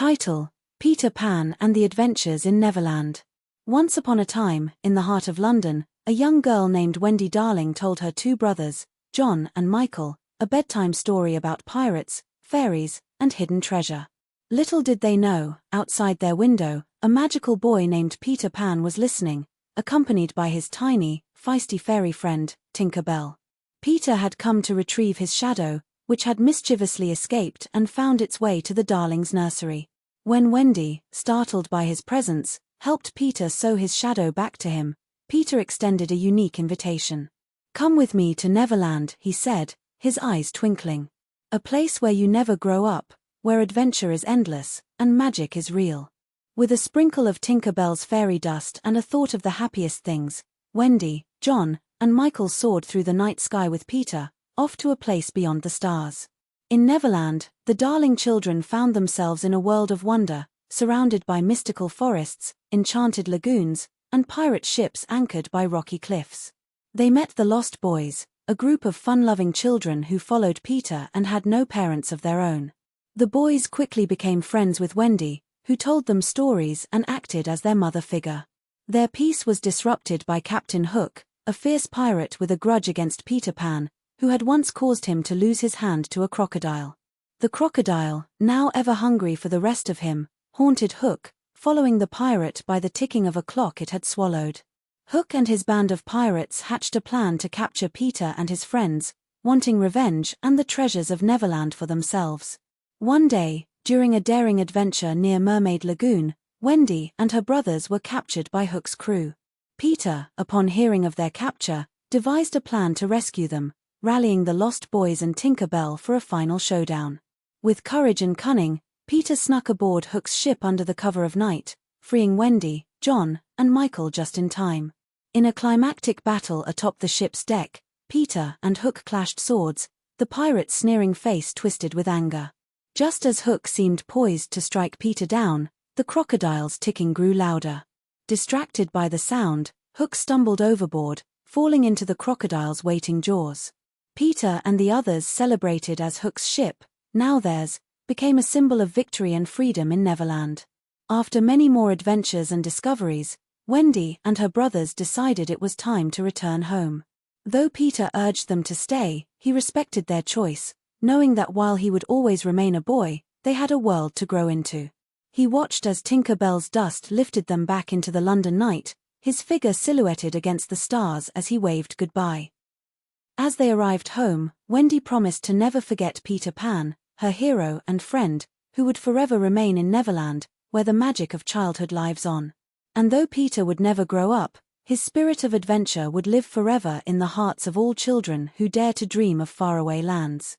Title: Peter Pan and the Adventures in Neverland. Once upon a time, in the heart of London, a young girl named Wendy Darling told her two brothers, John and Michael, a bedtime story about pirates, fairies, and hidden treasure. Little did they know, outside their window, a magical boy named Peter Pan was listening, accompanied by his tiny, feisty fairy friend, Tinker Bell. Peter had come to retrieve his shadow, which had mischievously escaped and found its way to the Darlings' nursery. When Wendy, startled by his presence, helped Peter sew his shadow back to him, Peter extended a unique invitation. "Come with me to Neverland," he said, his eyes twinkling. "A place where you never grow up, where adventure is endless, and magic is real." With a sprinkle of Tinker Bell's fairy dust and a thought of the happiest things, Wendy, John, and Michael soared through the night sky with Peter, off to a place beyond the stars. In Neverland, the Darling children found themselves in a world of wonder, surrounded by mystical forests, enchanted lagoons, and pirate ships anchored by rocky cliffs. They met the Lost Boys, a group of fun-loving children who followed Peter and had no parents of their own. The boys quickly became friends with Wendy, who told them stories and acted as their mother figure. Their peace was disrupted by Captain Hook, a fierce pirate with a grudge against Peter Pan, who had once caused him to lose his hand to a crocodile. The crocodile, now ever hungry for the rest of him, haunted Hook, following the pirate by the ticking of a clock it had swallowed. Hook and his band of pirates hatched a plan to capture Peter and his friends, wanting revenge and the treasures of Neverland for themselves. One day, during a daring adventure near Mermaid Lagoon, Wendy and her brothers were captured by Hook's crew. Peter, upon hearing of their capture, devised a plan to rescue them, rallying the Lost Boys and Tinker Bell for a final showdown. With courage and cunning, Peter snuck aboard Hook's ship under the cover of night, freeing Wendy, John, and Michael just in time. In a climactic battle atop the ship's deck, Peter and Hook clashed swords, the pirate's sneering face twisted with anger. Just as Hook seemed poised to strike Peter down, the crocodile's ticking grew louder. Distracted by the sound, Hook stumbled overboard, falling into the crocodile's waiting jaws. Peter and the others celebrated as Hook's ship, now theirs, became a symbol of victory and freedom in Neverland. After many more adventures and discoveries, Wendy and her brothers decided it was time to return home. Though Peter urged them to stay, he respected their choice, knowing that while he would always remain a boy, they had a world to grow into. He watched as Tinker Bell's dust lifted them back into the London night, his figure silhouetted against the stars as he waved goodbye. As they arrived home, Wendy promised to never forget Peter Pan, her hero and friend, who would forever remain in Neverland, where the magic of childhood lives on. And though Peter would never grow up, his spirit of adventure would live forever in the hearts of all children who dare to dream of faraway lands.